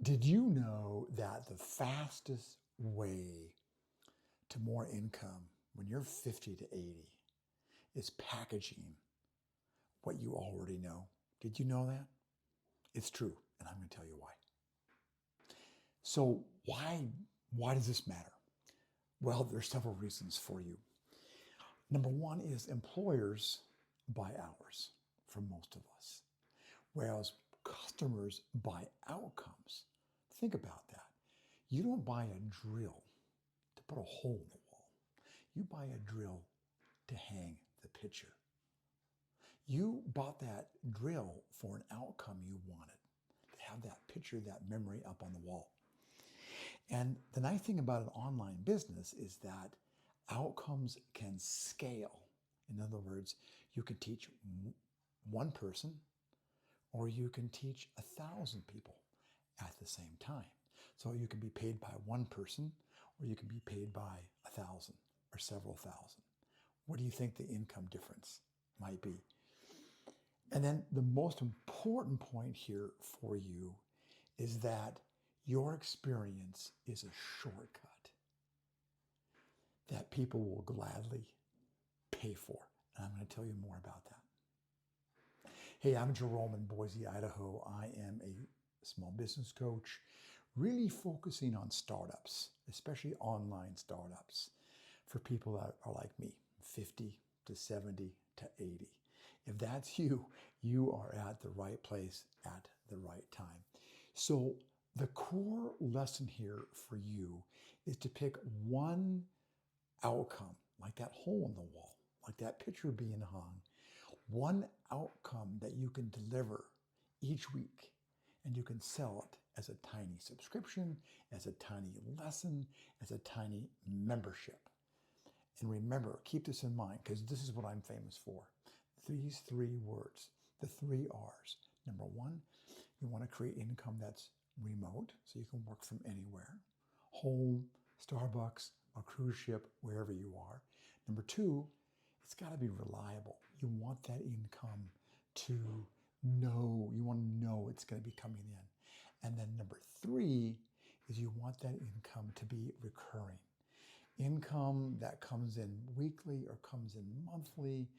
Did you know that the fastest way to more income when you're 50 to 80 is packaging what you already know? Did you know that? It's true, and I'm going to tell you why. So why does this matter? Well, there's several reasons for you. Number one is employers buy hours from most of us, whereas customers buy outcomes. Think about that. You don't buy a drill to put a hole in the wall. You buy a drill to hang the picture. You bought that drill for an outcome you wanted, to have that picture, that memory up on the wall. And the nice thing about an online business is that outcomes can scale. In other words, you can teach one person or you can teach 1,000 people at the same time. So you can be paid by one person or you can be paid by 1,000 or several thousand. What do you think the income difference might be? And then the most important point here for you is that your experience is a shortcut that people will gladly pay for. And I'm going to tell you more about that. Hey, I'm Jerome in Boise, Idaho. I am a small business coach, really focusing on startups, especially online startups, for people that are like me, 50 to 70 to 80. If that's you, you are at the right place at the right time. So the core lesson here for you is to pick one outcome, like that hole in the wall, like that picture being hung, one outcome that you can deliver each week, and you can sell it as a tiny subscription, as a tiny lesson, as a tiny membership. And remember, keep this in mind, because this is what I'm famous for. These three words, the three R's. Number one, you want to create income that's remote, so you can work from anywhere. Home, Starbucks, a cruise ship, wherever you are. Number two, it's got to be reliable. You want that income to know, you want to know it's going to be coming in. And then number three is you want that income to be recurring. Income that comes in weekly or comes in monthly,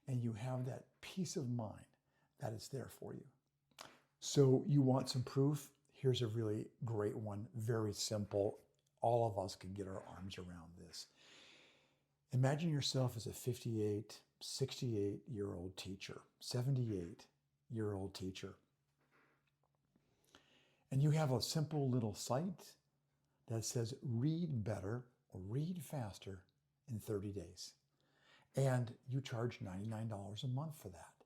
and you have that peace of mind that it's there for you. So you want some proof? Here's a really great one, very simple. All of us can get our arms around this. Imagine yourself as a 58, 68-year-old teacher, 78-year-old teacher. And you have a simple little site that says read better or read faster in 30 days. And you charge $99 a month for that.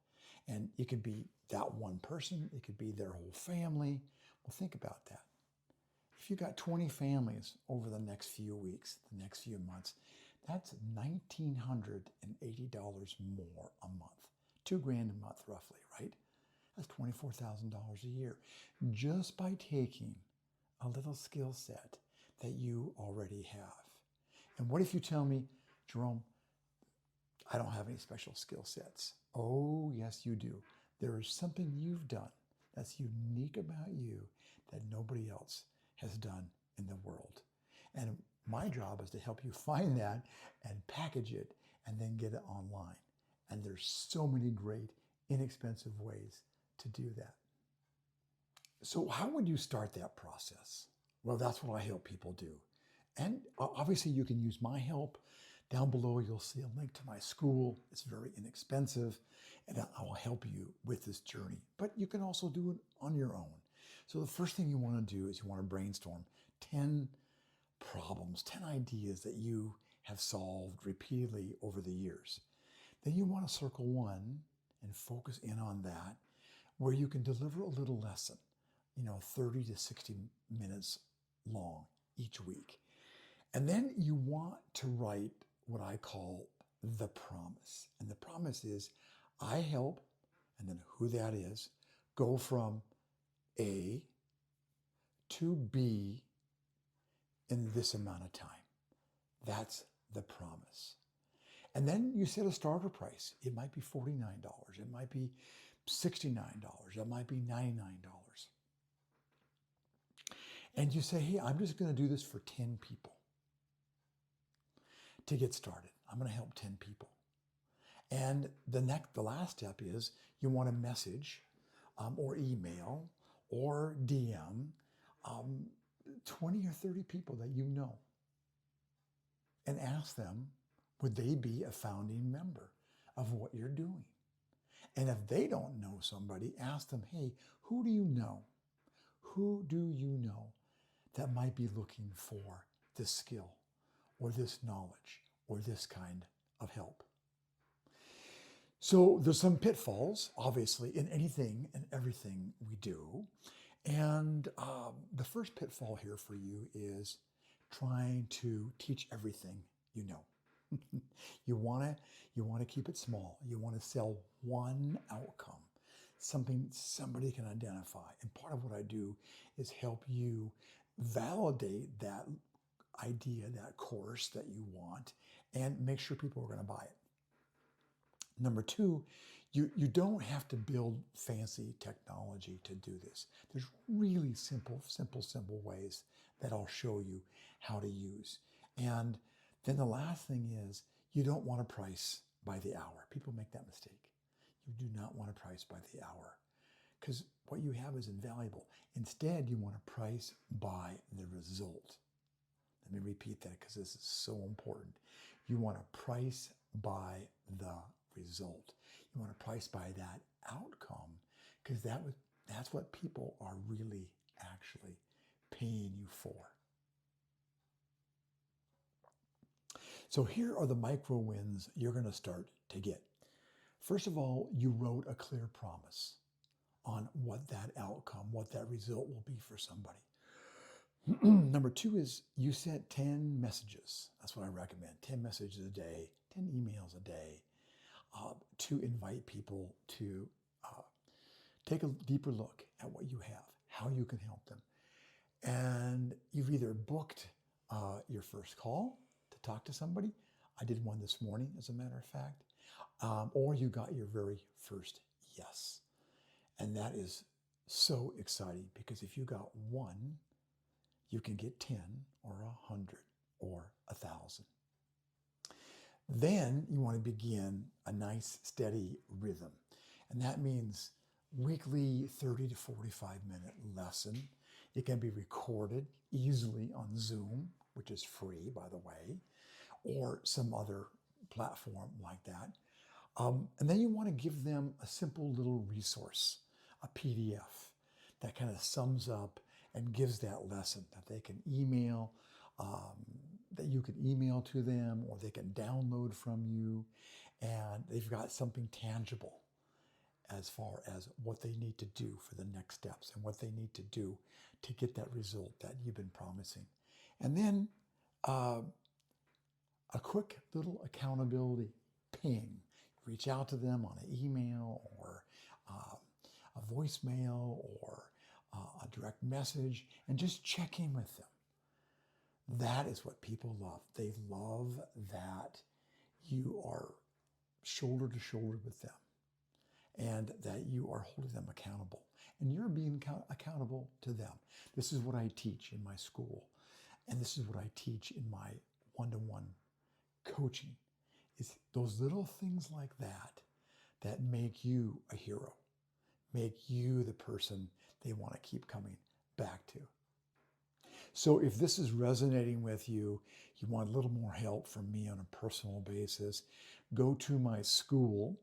And it could be that one person, it could be their whole family. Well, think about that. If you got 20 families over the next few weeks, the next few months, that's $1,980 more a month. $2,000 a month roughly, right? That's $24,000 a year. Just by taking a little skill set that you already have. And what if you tell me, Jerome, I don't have any special skill sets? Oh, yes, you do. There is something you've done that's unique about you that nobody else has done in the world. And my job is to help you find that and package it and then get it online. And there's so many great, inexpensive ways to do that. So how would you start that process? Well, that's what I help people do. And obviously you can use my help. Down below, you'll see a link to my school. It's very inexpensive, and I will help you with this journey. But you can also do it on your own. So the first thing you want to do is you want to brainstorm 10 problems, 10 ideas that you have solved repeatedly over the years. Then you want to circle one and focus in on that, where you can deliver a little lesson, 30 to 60 minutes long each week. And then you want to write what I call the promise. And the promise is, I help, and then who that is, go from A to B in this amount of time. That's the promise. And then you set a starter price. It might be $49. It might be $69. It might be $99. And you say, hey, I'm just going to do this for 10 people to get started. I'm going to help 10 people. And the last step is you want to message or email or DM 20 or 30 people that you know and ask them, would they be a founding member of what you're doing? And if they don't know somebody, ask them, hey, who do you know? Who do you know that might be looking for this skill or this knowledge or this kind of help? So there's some pitfalls, obviously, in anything and everything we do. And the first pitfall here for you is trying to teach everything you know. You want to keep it small. You want to sell one outcome, something somebody can identify. And part of what I do is help you validate that idea, that course that you want, and make sure people are going to buy it. Number two, you don't have to build fancy technology to do this. There's really simple ways that I'll show you how to use. And then the last thing is you don't want to price by the hour. People make that mistake. You do not want to price by the hour because what you have is invaluable. Instead, you want to price by the result. Let me repeat that because this is so important. You want to price by the result. You want to price by that outcome because that's what people are really actually paying you for. So here are the micro wins you're going to start to get. First of all, you wrote a clear promise on what that outcome, what that result will be for somebody. Number two is you sent 10 messages. That's what I recommend. 10 messages a day, 10 emails a day to invite people to take a deeper look at what you have, how you can help them. And you've either booked your first call to talk to somebody. I did one this morning, as a matter of fact. Or you got your very first yes. And that is so exciting because if you got one, you can get 10 or 100 or 1,000. Then you want to begin a nice steady rhythm. And that means weekly 30 to 45-minute lesson. It can be recorded easily on Zoom, which is free, by the way, or some other platform like that. And then you want to give them a simple little resource, a PDF that kind of sums up and gives that lesson that they can email, that you can email to them or they can download from you. And they've got something tangible as far as what they need to do for the next steps and what they need to do to get that result that you've been promising. And then a quick little accountability ping. Reach out to them on an email or a voicemail or a direct message and just check in with them. That is what people love. They love that you are shoulder to shoulder with them and that you are holding them accountable and you're being accountable to them. This is what I teach in my school, and this is what I teach in my one-to-one coaching. Is those little things like that make you a hero, make you the person they want to keep coming back to. So if this is resonating with you, you want a little more help from me on a personal basis, go to my school,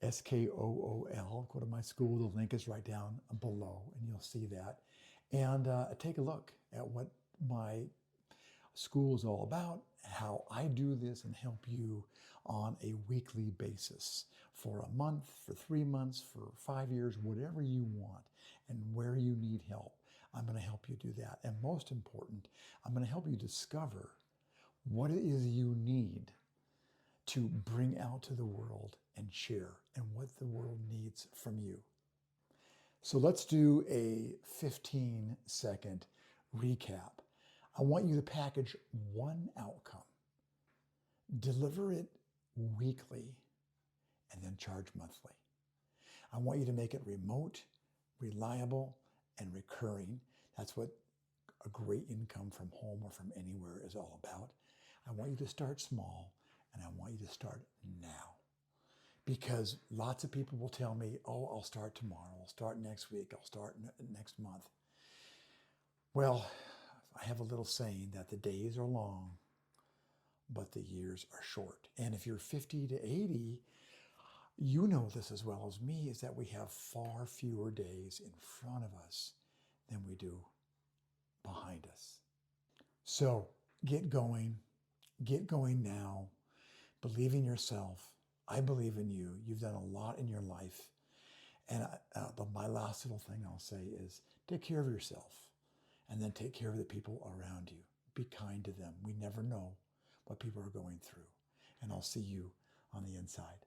SKOOL, go to my school. The link is right down below and you'll see that. And take a look at what my school is all about, how I do this and help you on a weekly basis for a month, for 3 months, for 5 years, whatever you want and where you need help. I'm going to help you do that. And most important, I'm going to help you discover what it is you need to bring out to the world and share and what the world needs from you. So let's do a 15-second recap. I want you to package one outcome, deliver it weekly, and then charge monthly. I want you to make it remote, reliable, and recurring. That's what a great income from home or from anywhere is all about. I want you to start small, and I want you to start now. Because lots of people will tell me, oh, I'll start tomorrow, I'll start next week, I'll start next month. Well, I have a little saying that the days are long, but the years are short. And if you're 50 to 80, you know this as well as me, is that we have far fewer days in front of us than we do behind us. So get going now. Believe in yourself. I believe in you. You've done a lot in your life. And my last little thing I'll say is take care of yourself, and then take care of the people around you. Be kind to them. We never know what people are going through. And I'll see you on the inside.